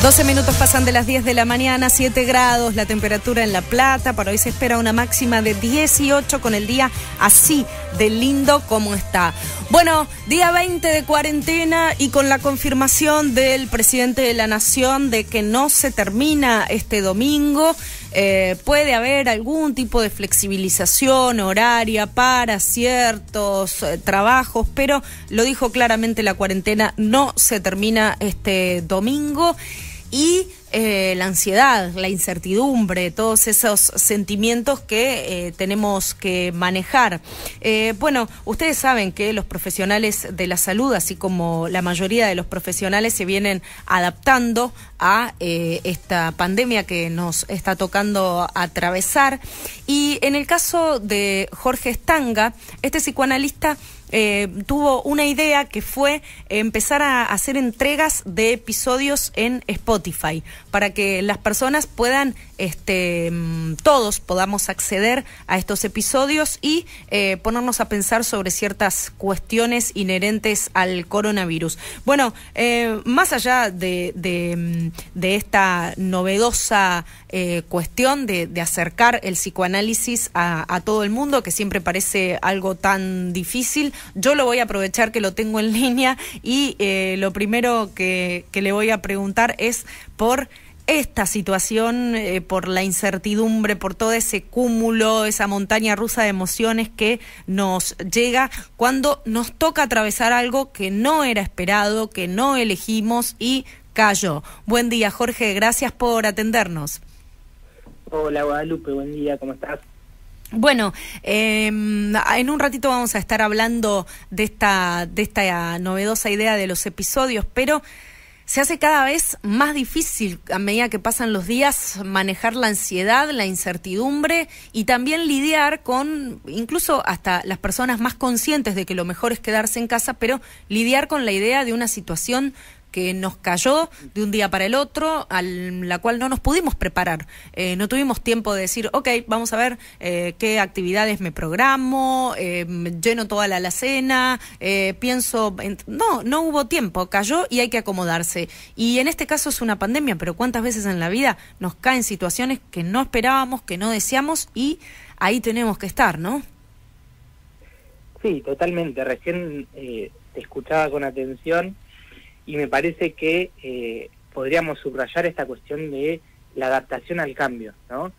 12 minutos pasan de las 10 de la mañana, 7 grados la temperatura en La Plata. Para hoy se espera una máxima de 18 con el día así de lindo como está. Bueno, día 20 de cuarentena y con la confirmación del presidente de la Nación de que no se termina este domingo. Puede haber algún tipo de flexibilización horaria para ciertos trabajos, pero lo dijo claramente, la cuarentena no se termina este domingo. Y la ansiedad, la incertidumbre, todos esos sentimientos que tenemos que manejar. Bueno, ustedes saben que los profesionales de la salud, así como la mayoría de los profesionales, se vienen adaptando a esta pandemia que nos está tocando atravesar. Y en el caso de Jorge Stanga, este psicoanalista tuvo una idea que fue empezar a hacer entregas de episodios en Spotify para que las personas puedan, todos podamos acceder a estos episodios y ponernos a pensar sobre ciertas cuestiones inherentes al coronavirus. Bueno, más allá de esta novedosa cuestión de acercar el psicoanálisis a todo el mundo, que siempre parece algo tan difícil, yo lo voy a aprovechar que lo tengo en línea y lo primero que le voy a preguntar es por esta situación, por la incertidumbre, por todo ese cúmulo, esa montaña rusa de emociones que nos llega cuando nos toca atravesar algo que no era esperado, que no elegimos y cayó. Buen día, Jorge, gracias por atendernos. Hola, Guadalupe, buen día, ¿cómo estás? Bueno, en un ratito vamos a estar hablando de esta novedosa idea de los episodios, pero se hace cada vez más difícil a medida que pasan los días manejar la ansiedad, la incertidumbre y también lidiar con, incluso hasta las personas más conscientes de que lo mejor es quedarse en casa, pero lidiar con la idea de una situación que nos cayó de un día para el otro, a la cual no nos pudimos preparar. No tuvimos tiempo de decir, ok, vamos a ver qué actividades me programo, lleno toda la alacena, pienso... No hubo tiempo, cayó y hay que acomodarse. Y en este caso es una pandemia, pero ¿cuántas veces en la vida nos caen situaciones que no esperábamos, que no deseamos y ahí tenemos que estar, ¿no? Sí, totalmente. Recién te escuchaba con atención y me parece que podríamos subrayar esta cuestión de la adaptación al cambio, ¿no?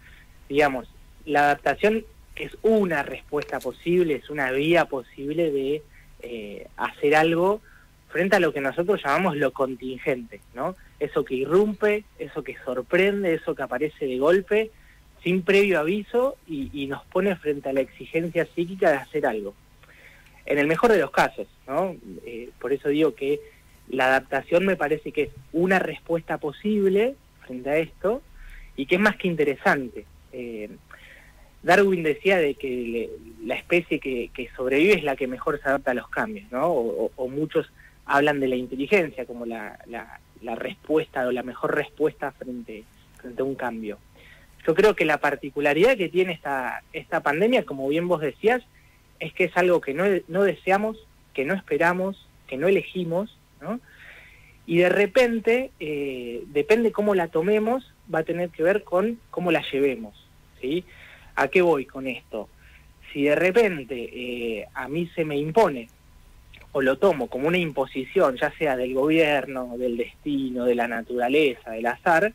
Digamos, la adaptación es una respuesta posible, es una vía posible de hacer algo frente a lo que nosotros llamamos lo contingente, ¿no? Eso que irrumpe, eso que sorprende, eso que aparece de golpe, sin previo aviso y nos pone frente a la exigencia psíquica de hacer algo. En el mejor de los casos, ¿no? Por eso digo que la adaptación me parece que es una respuesta posible frente a esto y que es más que interesante. Darwin decía de que la especie que sobrevive es la que mejor se adapta a los cambios, ¿no? O muchos hablan de la inteligencia como la respuesta o la mejor respuesta frente a un cambio. Yo creo que la particularidad que tiene esta pandemia, como bien vos decías, es que es algo que no deseamos, que no esperamos, que no elegimos, ¿no? Y de repente, depende cómo la tomemos, va a tener que ver con cómo la llevemos, ¿sí? ¿A qué voy con esto? Si de repente a mí se me impone, o lo tomo como una imposición, ya sea del gobierno, del destino, de la naturaleza, del azar,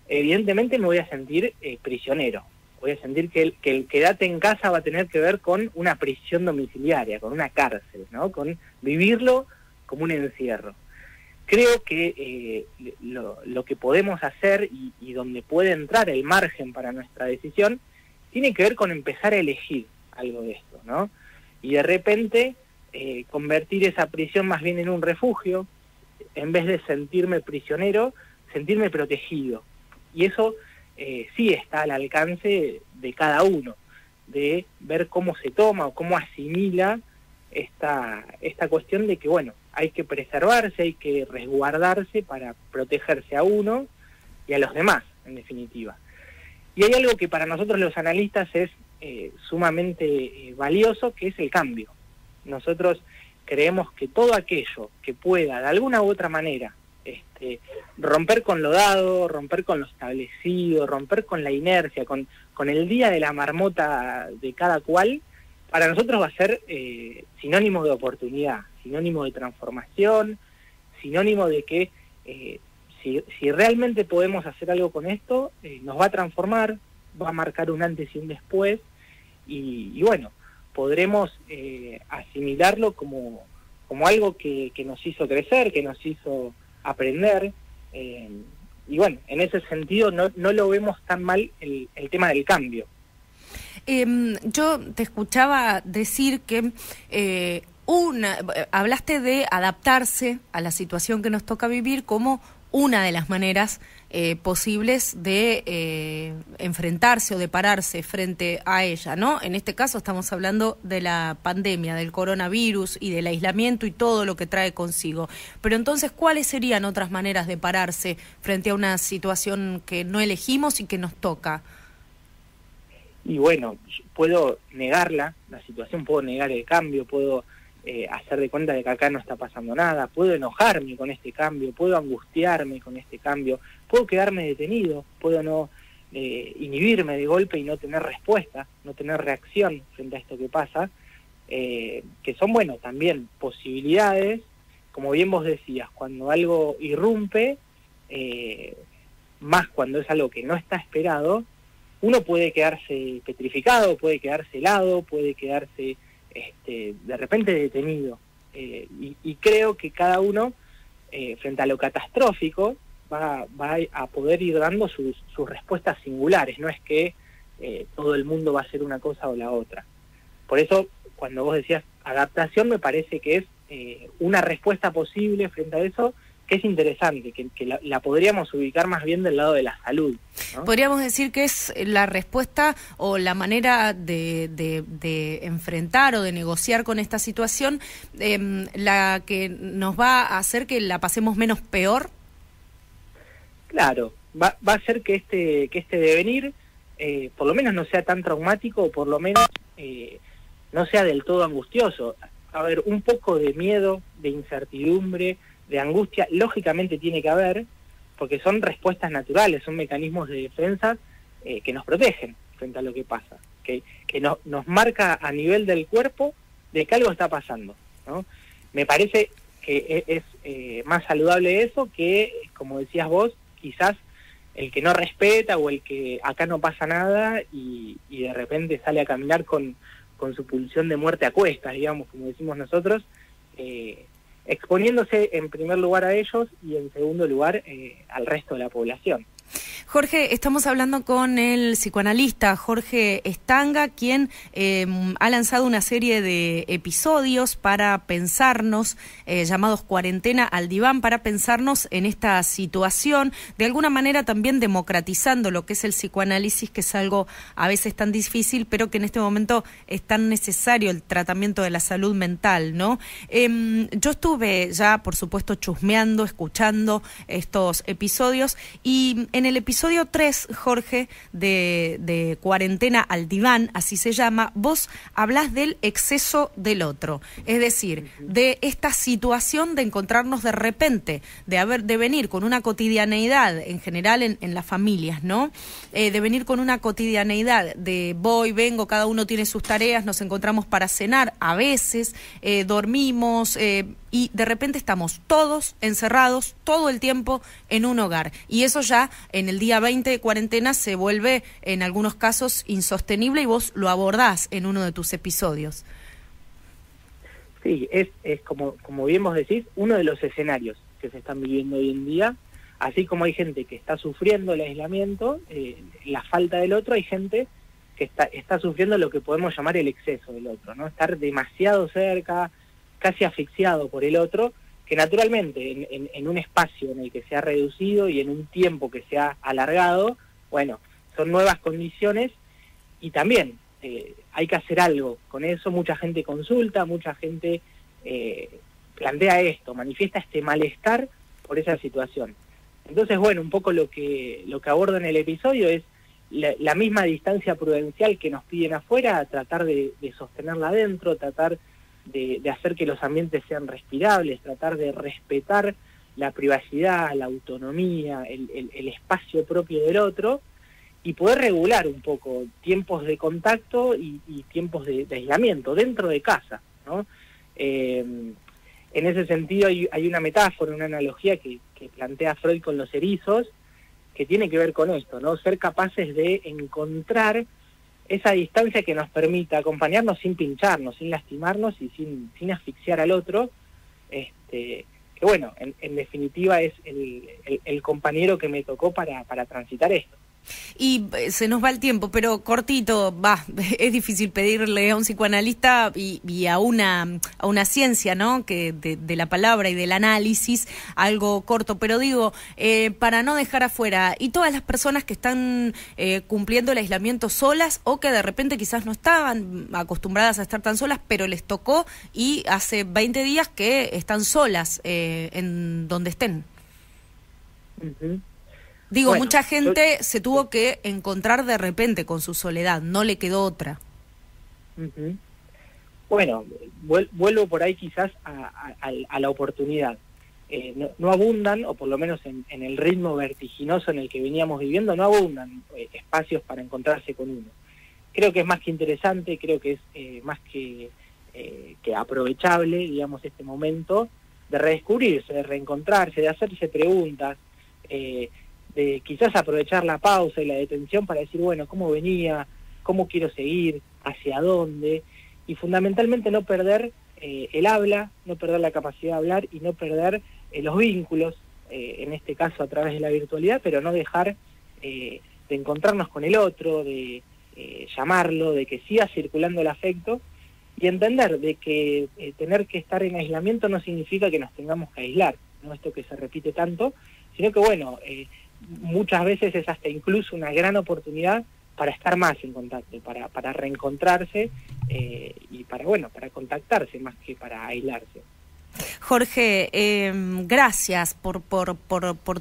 evidentemente me voy a sentir prisionero. Voy a sentir que el quédate en casa va a tener que ver con una prisión domiciliaria, con una cárcel, ¿no? Con vivirlo como un encierro. Creo que lo que podemos hacer y donde puede entrar el margen para nuestra decisión tiene que ver con empezar a elegir algo de esto, ¿no? Y de repente convertir esa prisión más bien en un refugio, en vez de sentirme prisionero, sentirme protegido. Y eso sí está al alcance de cada uno, de ver cómo se toma o cómo asimila esta cuestión de que, bueno, hay que preservarse, hay que resguardarse para protegerse a uno y a los demás, en definitiva. Y hay algo que para nosotros los analistas es sumamente valioso, que es el cambio. Nosotros creemos que todo aquello que pueda, de alguna u otra manera, romper con lo dado, romper con lo establecido, romper con la inercia, con el día de la marmota de cada cual, para nosotros va a ser sinónimo de oportunidad, sinónimo de transformación, sinónimo de que si realmente podemos hacer algo con esto, nos va a transformar, va a marcar un antes y un después, y bueno, podremos asimilarlo como algo que nos hizo crecer, que nos hizo aprender, y bueno, en ese sentido no lo vemos tan mal el tema del cambio. Yo te escuchaba decir que hablaste de adaptarse a la situación que nos toca vivir como una de las maneras posibles de enfrentarse o de pararse frente a ella, ¿no? En este caso estamos hablando de la pandemia, del coronavirus y del aislamiento y todo lo que trae consigo. Pero entonces, ¿cuáles serían otras maneras de pararse frente a una situación que no elegimos y que nos toca? Y bueno, puedo negarla, la situación, puedo negar el cambio, puedo hacer de cuenta de que acá no está pasando nada, puedo enojarme con este cambio, puedo angustiarme con este cambio, puedo quedarme detenido, puedo no inhibirme de golpe y no tener respuesta, no tener reacción frente a esto que pasa, que son, bueno, también posibilidades, como bien vos decías, cuando algo irrumpe, más cuando es algo que no está esperado, uno puede quedarse petrificado, puede quedarse helado, puede quedarse de repente detenido. Y creo que cada uno, frente a lo catastrófico, va a poder ir dando sus respuestas singulares. No es que todo el mundo va a hacer una cosa o la otra. Por eso, cuando vos decías adaptación, me parece que es una respuesta posible frente a eso, que es interesante, que la podríamos ubicar más bien del lado de la salud, ¿no? Podríamos decir que es la respuesta o la manera de enfrentar o de negociar con esta situación la que nos va a hacer que la pasemos menos peor. Claro, va a hacer que este devenir por lo menos no sea tan traumático, o por lo menos no sea del todo angustioso. A ver, un poco de miedo, de incertidumbre, de angustia, lógicamente tiene que haber, porque son respuestas naturales, son mecanismos de defensa que nos protegen frente a lo que pasa, que nos marca a nivel del cuerpo de que algo está pasando, ¿no? Me parece que es más saludable eso que, como decías vos, quizás el que no respeta o el que acá no pasa nada y de repente sale a caminar con su pulsión de muerte a cuestas, digamos, como decimos nosotros, exponiéndose en primer lugar a ellos y en segundo lugar al resto de la población. Jorge, estamos hablando con el psicoanalista Jorge Estanga, quien ha lanzado una serie de episodios para pensarnos, llamados Cuarentena al Diván, para pensarnos en esta situación, de alguna manera también democratizando lo que es el psicoanálisis, que es algo a veces tan difícil, pero que en este momento es tan necesario el tratamiento de la salud mental, ¿no? Yo estuve ya, por supuesto, chusmeando, escuchando estos episodios, y en el episodio 3, Jorge, de Cuarentena al Diván, así se llama, vos hablás del exceso del otro, es decir, de esta situación de encontrarnos de repente, de venir con una cotidianeidad en general en las familias, ¿no? De venir con una cotidianeidad de voy, vengo, cada uno tiene sus tareas, nos encontramos para cenar, a veces dormimos, y de repente estamos todos encerrados todo el tiempo en un hogar, y eso ya en el día 20 de cuarentena se vuelve en algunos casos insostenible, y vos lo abordás en uno de tus episodios. Sí, es como bien vos decís, uno de los escenarios que se están viviendo hoy en día. Así como hay gente que está sufriendo el aislamiento, la falta del otro, hay gente que está sufriendo lo que podemos llamar el exceso del otro, ¿no? Estar demasiado cerca, casi asfixiado por el otro, que naturalmente en un espacio en el que se ha reducido y en un tiempo que se ha alargado, bueno, son nuevas condiciones, y también hay que hacer algo con eso. Mucha gente consulta, mucha gente plantea esto, manifiesta este malestar por esa situación. Entonces, bueno, un poco lo que abordo en el episodio es la misma distancia prudencial que nos piden afuera, tratar de sostenerla adentro, tratar de hacer que los ambientes sean respirables, tratar de respetar la privacidad, la autonomía, el espacio propio del otro, y poder regular un poco tiempos de contacto y tiempos de aislamiento dentro de casa, ¿no? En ese sentido hay una metáfora, una analogía que plantea Freud con los erizos, que tiene que ver con esto, ¿no? Ser capaces de encontrar esa distancia que nos permita acompañarnos sin pincharnos, sin lastimarnos y sin asfixiar al otro, que bueno, en definitiva es el compañero que me tocó para transitar esto. Y se nos va el tiempo, pero cortito, es difícil pedirle a un psicoanalista y a una ciencia, ¿no?, que de la palabra y del análisis, algo corto, pero digo, para no dejar afuera, y todas las personas que están cumpliendo el aislamiento solas, o que de repente quizás no estaban acostumbradas a estar tan solas, pero les tocó, y hace 20 días que están solas en donde estén. Uh-huh. Digo, bueno, mucha gente se tuvo que encontrar de repente con su soledad, no le quedó otra. Uh-huh. Bueno, vuelvo por ahí quizás a la oportunidad. No abundan, o por lo menos en el ritmo vertiginoso en el que veníamos viviendo, no abundan espacios para encontrarse con uno. Creo que es más que interesante, creo que es más que aprovechable, digamos, este momento de redescubrirse, de reencontrarse, de hacerse preguntas, de quizás aprovechar la pausa y la detención para decir, bueno, ¿cómo venía? ¿Cómo quiero seguir? ¿Hacia dónde? Y fundamentalmente no perder el habla, no perder la capacidad de hablar y no perder los vínculos, en este caso a través de la virtualidad, pero no dejar de encontrarnos con el otro, de llamarlo, de que siga circulando el afecto y entender de que tener que estar en aislamiento no significa que nos tengamos que aislar, no esto que se repite tanto, sino que bueno, muchas veces es hasta incluso una gran oportunidad para estar más en contacto, para reencontrarse y para contactarse más que para aislarse. Jorge, gracias por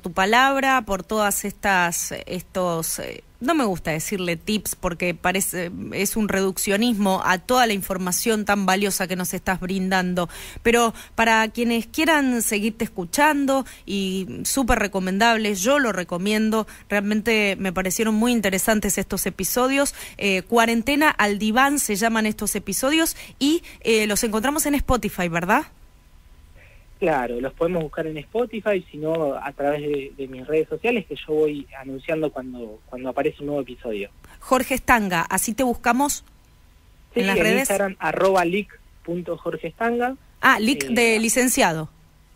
tu palabra, por todas estos no me gusta decirle tips porque es un reduccionismo a toda la información tan valiosa que nos estás brindando, pero para quienes quieran seguirte escuchando, y súper recomendables, yo lo recomiendo, realmente me parecieron muy interesantes estos episodios. Cuarentena al Diván se llaman estos episodios, y los encontramos en Spotify, ¿verdad? Claro, los podemos buscar en Spotify, sino a través de mis redes sociales, que yo voy anunciando cuando aparece un nuevo episodio. Jorge Stanga, ¿así te buscamos en las redes? Instagram, @lic.jorgestanga. Lic de licenciado.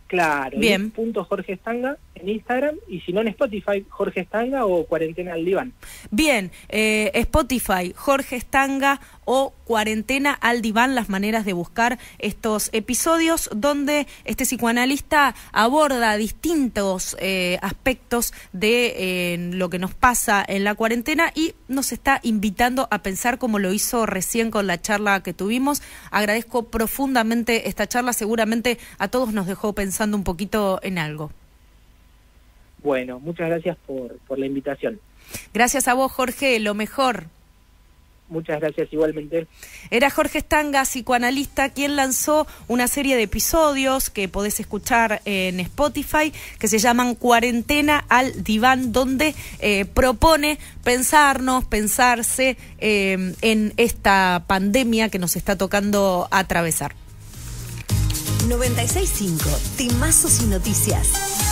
Claro, bien. Jorge Stanga en Instagram, y si no en Spotify, Jorge Stanga o Cuarentena al Diván. Bien, Spotify, Jorge Stanga o Cuarentena al Diván, las maneras de buscar estos episodios donde este psicoanalista aborda distintos aspectos de lo que nos pasa en la cuarentena y nos está invitando a pensar, como lo hizo recién con la charla que tuvimos. Agradezco profundamente esta charla, seguramente a todos nos dejó pensando un poquito en algo. Bueno, muchas gracias por la invitación. Gracias a vos, Jorge, lo mejor. Muchas gracias igualmente. Era Jorge Stanga, psicoanalista, quien lanzó una serie de episodios que podés escuchar en Spotify, que se llaman Cuarentena al Diván, donde propone pensarse en esta pandemia que nos está tocando atravesar. 96.5, Timazos y Noticias.